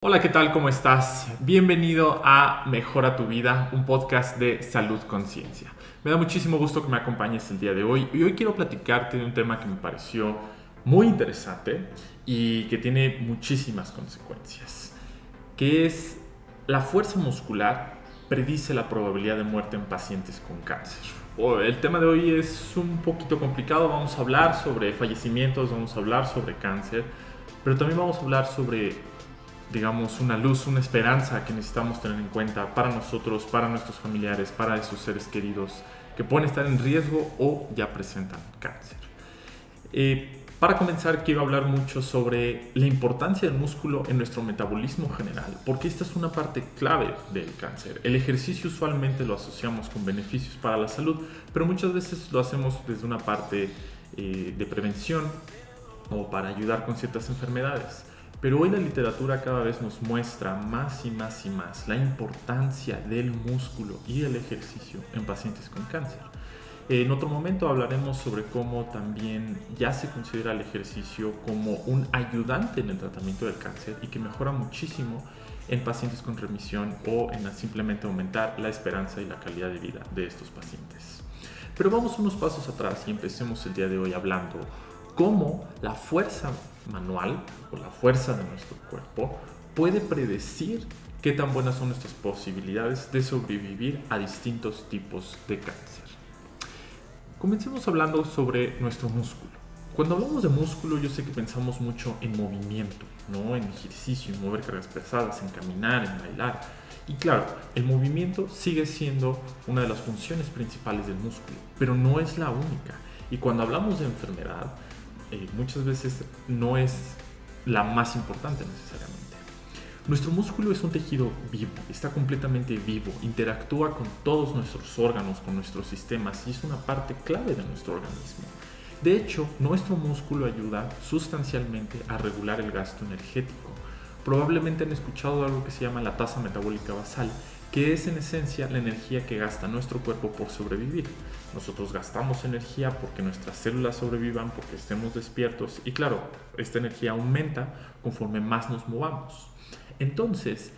Hola, ¿qué tal? ¿Cómo estás? Bienvenido a Mejora tu Vida, un podcast de salud conciencia. Me da muchísimo gusto que me acompañes el día de hoy y hoy quiero platicarte de un tema que me pareció muy interesante y que tiene muchísimas consecuencias, que es la fuerza muscular predice la probabilidad de muerte en pacientes con cáncer. El tema de hoy es un poquito complicado, vamos a hablar sobre fallecimientos, vamos a hablar sobre cáncer, pero también vamos a hablar sobre, digamos, una luz, una esperanza que necesitamos tener en cuenta para nosotros, para nuestros familiares, para esos seres queridos que pueden estar en riesgo o ya presentan cáncer. Para comenzar, quiero hablar mucho sobre la importancia del músculo en nuestro metabolismo general, porque esta es una parte clave del cáncer. El ejercicio usualmente lo asociamos con beneficios para la salud, pero muchas veces lo hacemos desde una parte de prevención o para ayudar con ciertas enfermedades. Pero hoy la literatura cada vez nos muestra más y más y más la importancia del músculo y el ejercicio en pacientes con cáncer. En otro momento hablaremos sobre cómo también ya se considera el ejercicio como un ayudante en el tratamiento del cáncer y que mejora muchísimo en pacientes con remisión o en simplemente aumentar la esperanza y la calidad de vida de estos pacientes. Pero vamos unos pasos atrás y empecemos el día de hoy hablando cómo la fuerza manual o la fuerza de nuestro cuerpo puede predecir qué tan buenas son nuestras posibilidades de sobrevivir a distintos tipos de cáncer. Comencemos hablando sobre nuestro músculo. Cuando hablamos de músculo, yo sé que pensamos mucho en movimiento, ¿no? En ejercicio, en mover cargas pesadas, en caminar, en bailar. Y claro, el movimiento sigue siendo una de las funciones principales del músculo, pero no es la única. Y cuando hablamos de enfermedad, muchas veces no es la más importante necesariamente. Nuestro músculo es un tejido vivo, está completamente vivo, interactúa con todos nuestros órganos, con nuestros sistemas y es una parte clave de nuestro organismo. De hecho, nuestro músculo ayuda sustancialmente a regular el gasto energético. Probablemente han escuchado algo que se llama la tasa metabólica basal, que es en esencia la energía que gasta nuestro cuerpo por sobrevivir. Nosotros gastamos energía porque nuestras células sobrevivan, porque estemos despiertos y claro, esta energía aumenta conforme más nos movamos. Entonces,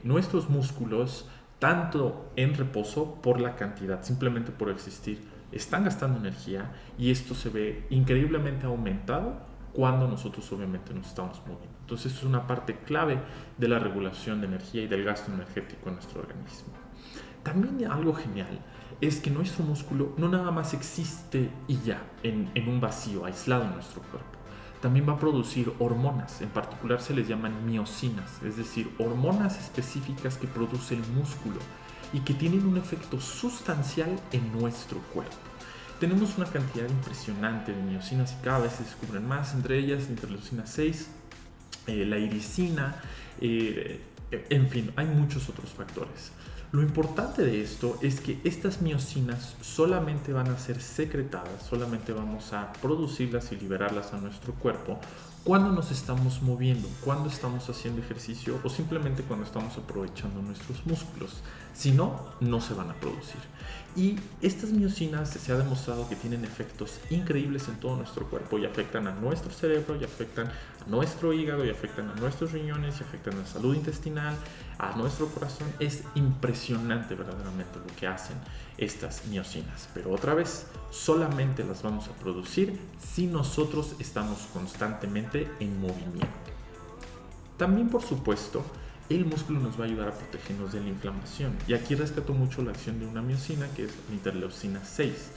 nuestros músculos, tanto en reposo por la cantidad, simplemente por existir, están gastando energía y esto se ve increíblemente aumentado cuando nosotros obviamente nos estamos moviendo. Entonces, esto es una parte clave de la regulación de energía y del gasto energético en nuestro organismo. También algo genial es que nuestro músculo no nada más existe y ya, en un vacío, aislado en nuestro cuerpo. También va a producir hormonas, en particular se les llaman miocinas, es decir, hormonas específicas que produce el músculo y que tienen un efecto sustancial en nuestro cuerpo. Tenemos una cantidad impresionante de miocinas y cada vez se descubren más, entre ellas la interleucina 6, la iricina, en fin, hay muchos otros factores. Lo importante de esto es que estas miocinas solamente van a ser secretadas, solamente vamos a producirlas y liberarlas a nuestro cuerpo cuando nos estamos moviendo, cuando estamos haciendo ejercicio o simplemente cuando estamos aprovechando nuestros músculos. Si no, no se van a producir. Y estas miocinas se ha demostrado que tienen efectos increíbles en todo nuestro cuerpo y afectan a nuestro cerebro, y afectan a nuestro hígado, y afectan a nuestros riñones, y afectan a la salud intestinal, a nuestro corazón. Es impresionante verdaderamente lo que hacen estas miocinas. Pero otra vez, solamente las vamos a producir si nosotros estamos constantemente en movimiento. También, por supuesto, el músculo nos va a ayudar a protegernos de la inflamación. Y aquí rescato mucho la acción de una miocina, que es la interleucina 6.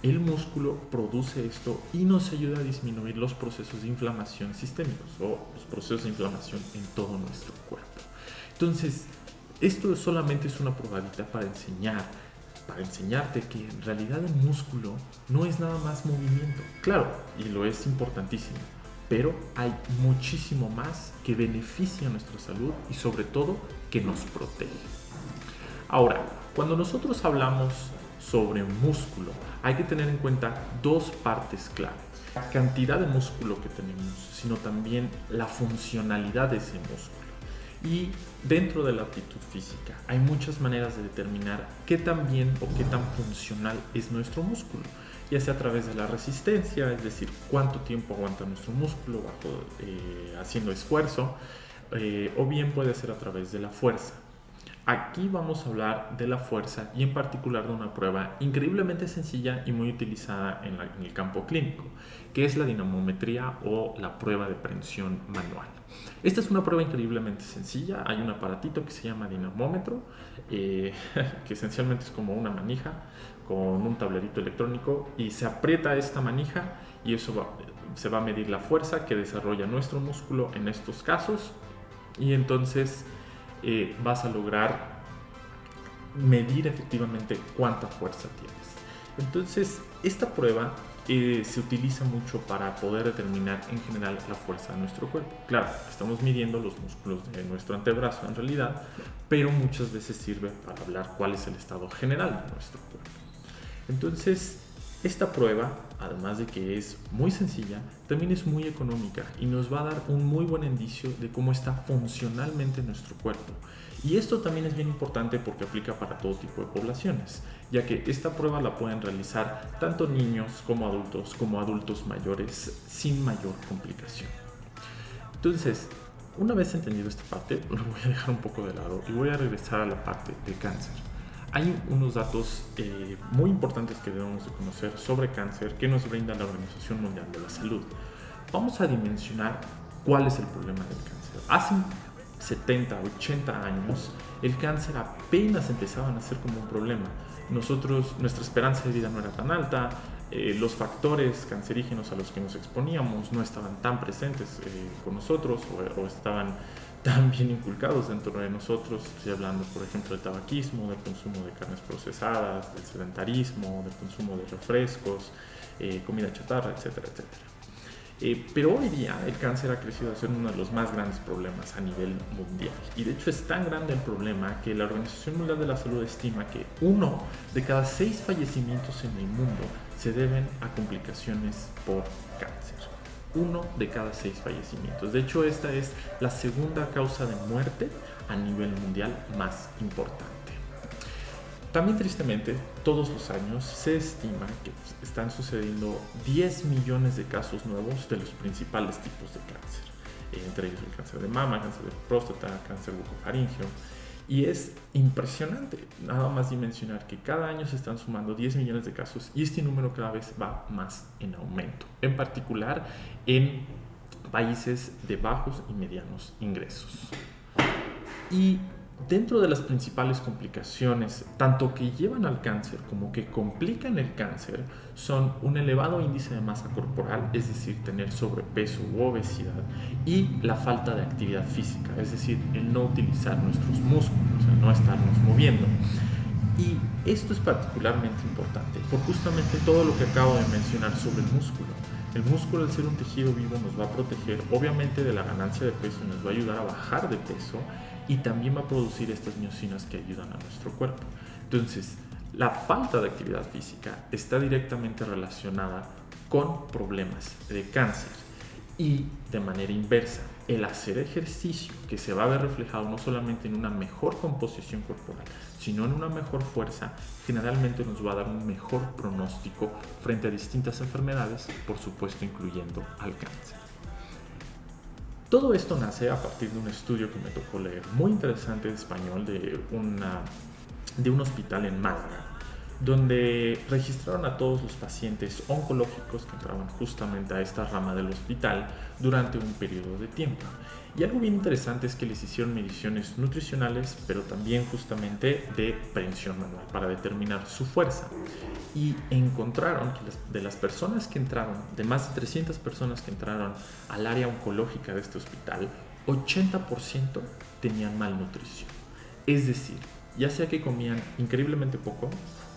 El músculo produce esto y nos ayuda a disminuir los procesos de inflamación sistémicos o los procesos de inflamación en todo nuestro cuerpo. Entonces, esto solamente es una probadita para enseñarte que en realidad el músculo no es nada más movimiento. Claro, y lo es importantísimo, pero hay muchísimo más que beneficia nuestra salud y sobre todo que nos protege. Ahora, cuando nosotros hablamos sobre músculo, hay que tener en cuenta dos partes clave: la cantidad de músculo que tenemos, sino también la funcionalidad de ese músculo. Y dentro de la aptitud física hay muchas maneras de determinar qué tan bien o qué tan funcional es nuestro músculo, ya sea a través de la resistencia, es decir, cuánto tiempo aguanta nuestro músculo haciendo esfuerzo, o bien puede ser a través de la fuerza. Aquí vamos a hablar de la fuerza y en particular de una prueba increíblemente sencilla y muy utilizada en el campo clínico, que es la dinamometría o la prueba de prensión manual. Esta es una prueba increíblemente sencilla. Hay un aparatito que se llama dinamómetro, que esencialmente es como una manija con un tablerito electrónico, y se aprieta esta manija y se va a medir la fuerza que desarrolla nuestro músculo en estos casos, y entonces vas a lograr medir efectivamente cuánta fuerza tienes. Entonces, esta prueba se utiliza mucho para poder determinar en general la fuerza de nuestro cuerpo. Claro, estamos midiendo los músculos de nuestro antebrazo en realidad, pero muchas veces sirve para hablar cuál es el estado general de nuestro cuerpo. Entonces, esta prueba, además de que es muy sencilla, también es muy económica y nos va a dar un muy buen indicio de cómo está funcionalmente nuestro cuerpo. Y esto también es bien importante porque aplica para todo tipo de poblaciones, ya que esta prueba la pueden realizar tanto niños como adultos mayores sin mayor complicación. Entonces, una vez entendido esta parte, lo voy a dejar un poco de lado y voy a regresar a la parte de cáncer. Hay unos datos muy importantes que debemos de conocer sobre cáncer que nos brinda la Organización Mundial de la Salud. Vamos a dimensionar cuál es el problema del cáncer. Hace 70, 80 años, el cáncer apenas empezaba a nacer como un problema. Nuestra esperanza de vida no era tan alta, los factores cancerígenos a los que nos exponíamos no estaban tan presentes con nosotros o estaban tan bien inculcados dentro de nosotros. Estoy hablando, por ejemplo, del tabaquismo, del consumo de carnes procesadas, del sedentarismo, del consumo de refrescos, comida chatarra, etcétera, etcétera. Pero hoy día el cáncer ha crecido a ser uno de los más grandes problemas a nivel mundial. Y de hecho es tan grande el problema que la Organización Mundial de la Salud estima que 1 de cada 6 fallecimientos en el mundo se deben a complicaciones por cáncer. 1 de cada 6 fallecimientos. De hecho, esta es la segunda causa de muerte a nivel mundial más importante. También, tristemente, todos los años se estima que están sucediendo 10 millones de casos nuevos de los principales tipos de cáncer, entre ellos el cáncer de mama, cáncer de próstata, cáncer bucofaríngeo. Y es impresionante nada más dimensionar que cada año se están sumando 10 millones de casos y este número cada vez va más en aumento, en particular en países de bajos y medianos ingresos. Y dentro de las principales complicaciones, tanto que llevan al cáncer como que complican el cáncer, son un elevado índice de masa corporal, es decir, tener sobrepeso u obesidad, y la falta de actividad física, es decir, el no utilizar nuestros músculos, el no estarnos moviendo. Y esto es particularmente importante por justamente todo lo que acabo de mencionar sobre el músculo. El músculo, al ser un tejido vivo, nos va a proteger obviamente de la ganancia de peso y nos va a ayudar a bajar de peso, y también va a producir estas miocinas que ayudan a nuestro cuerpo. Entonces, la falta de actividad física está directamente relacionada con problemas de cáncer. Y de manera inversa, el hacer ejercicio, que se va a ver reflejado no solamente en una mejor composición corporal, sino en una mejor fuerza, generalmente nos va a dar un mejor pronóstico frente a distintas enfermedades, por supuesto incluyendo al cáncer. Todo esto nace a partir de un estudio que me tocó leer, muy interesante, de español, de un hospital en Málaga, donde registraron a todos los pacientes oncológicos que entraban justamente a esta rama del hospital durante un periodo de tiempo. Y algo bien interesante es que les hicieron mediciones nutricionales, pero también justamente de prensión manual para determinar su fuerza. Y encontraron que de las personas que entraron, de más de 300 personas que entraron al área oncológica de este hospital, 80% tenían malnutrición. Es decir, ya sea que comían increíblemente poco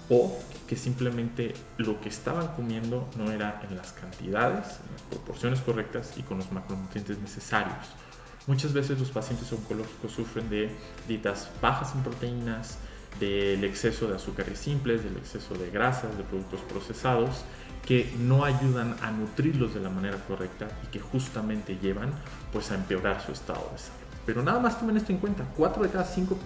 o que simplemente lo que estaban comiendo no era en las cantidades, en las proporciones correctas y con los macronutrientes necesarios. Muchas veces los pacientes oncológicos sufren de dietas bajas en proteínas, del exceso de azúcares simples, del exceso de grasas, de productos procesados, que no ayudan a nutrirlos de la manera correcta y que justamente llevan pues a empeorar su estado de salud. Pero nada más tomen esto en cuenta: 4 de cada 5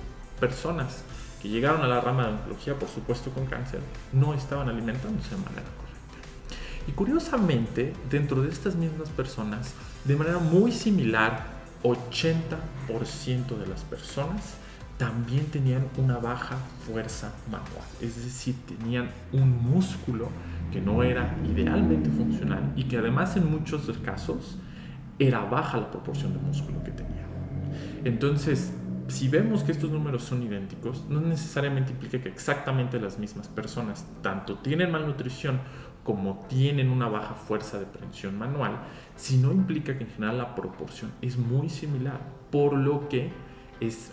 personas que llegaron a la rama de oncología, por supuesto con cáncer, no estaban alimentándose de manera correcta. Y curiosamente, dentro de estas mismas personas, de manera muy similar 80% de las personas también tenían una baja fuerza manual, es decir, tenían un músculo que no era idealmente funcional y que además en muchos casos era baja la proporción de músculo que tenían. Entonces, si vemos que estos números son idénticos, no necesariamente implica que exactamente las mismas personas tanto tienen malnutrición como tienen una baja fuerza de prehensión manual, sino implica que en general la proporción es muy similar, por lo que es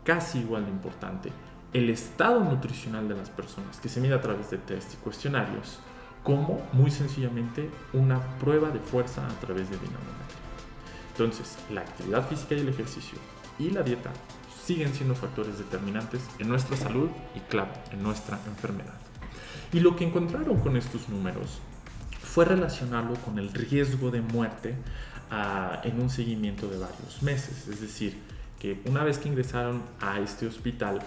casi igual de importante el estado nutricional de las personas, que se mide a través de test y cuestionarios, como muy sencillamente una prueba de fuerza a través de dinamometría. Entonces, la actividad física y el ejercicio y la dieta siguen siendo factores determinantes en nuestra salud y, claro, en nuestra enfermedad. Y lo que encontraron con estos números fue relacionarlo con el riesgo de muerte en un seguimiento de varios meses. Es decir, que una vez que ingresaron a este hospital,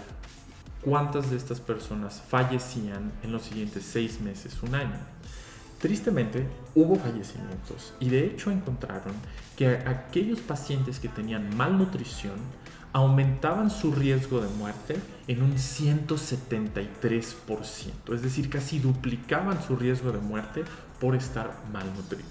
¿cuántas de estas personas fallecían en los siguientes 6 meses, un año? Tristemente, hubo fallecimientos y de hecho encontraron que aquellos pacientes que tenían malnutrición aumentaban su riesgo de muerte en un 173%, es decir, casi duplicaban su riesgo de muerte por estar malnutridos.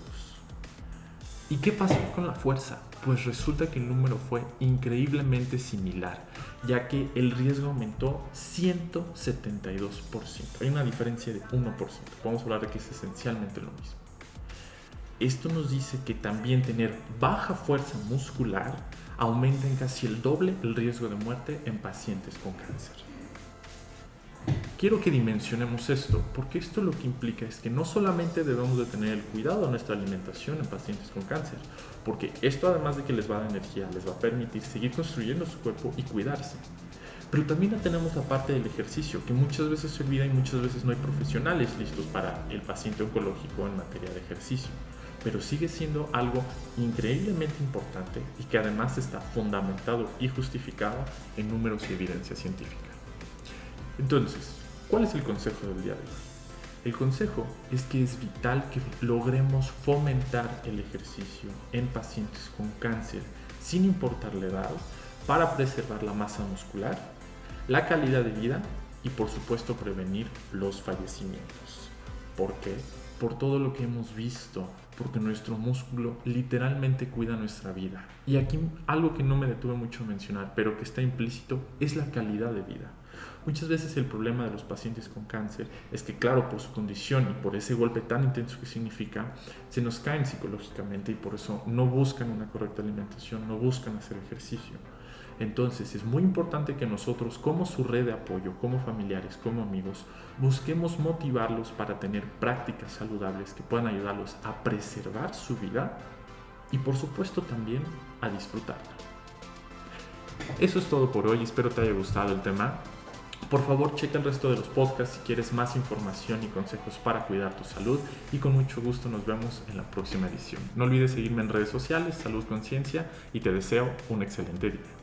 ¿Y qué pasó con la fuerza? Pues resulta que el número fue increíblemente similar, ya que el riesgo aumentó 172%. Hay una diferencia de 1%. Podemos hablar de que es esencialmente lo mismo. Esto nos dice que también tener baja fuerza muscular aumenta en casi el doble el riesgo de muerte en pacientes con cáncer. Quiero que dimensionemos esto, porque esto lo que implica es que no solamente debemos de tener el cuidado de nuestra alimentación en pacientes con cáncer, porque esto además de que les va a dar energía, les va a permitir seguir construyendo su cuerpo y cuidarse. Pero también tenemos la parte del ejercicio, que muchas veces se olvida y muchas veces no hay profesionales listos para el paciente oncológico en materia de ejercicio. Pero sigue siendo algo increíblemente importante y que además está fundamentado y justificado en números y evidencia científica. Entonces, ¿cuál es el consejo del día de hoy? El consejo es que es vital que logremos fomentar el ejercicio en pacientes con cáncer, sin importar la edad, para preservar la masa muscular, la calidad de vida y, por supuesto, prevenir los fallecimientos. ¿Por qué? Por todo lo que hemos visto, porque nuestro músculo literalmente cuida nuestra vida. Y aquí algo que no me detuve mucho a mencionar, pero que está implícito, es la calidad de vida. Muchas veces el problema de los pacientes con cáncer es que, claro, por su condición y por ese golpe tan intenso que significa, se nos caen psicológicamente y por eso no buscan una correcta alimentación, no buscan hacer ejercicio. Entonces es muy importante que nosotros, como su red de apoyo, como familiares, como amigos, busquemos motivarlos para tener prácticas saludables que puedan ayudarlos a preservar su vida y, por supuesto, también a disfrutarla. Eso es todo por hoy, espero te haya gustado el tema. Por favor, checa el resto de los podcasts si quieres más información y consejos para cuidar tu salud, y con mucho gusto nos vemos en la próxima edición. No olvides seguirme en redes sociales, Salud Conciencia, y te deseo un excelente día.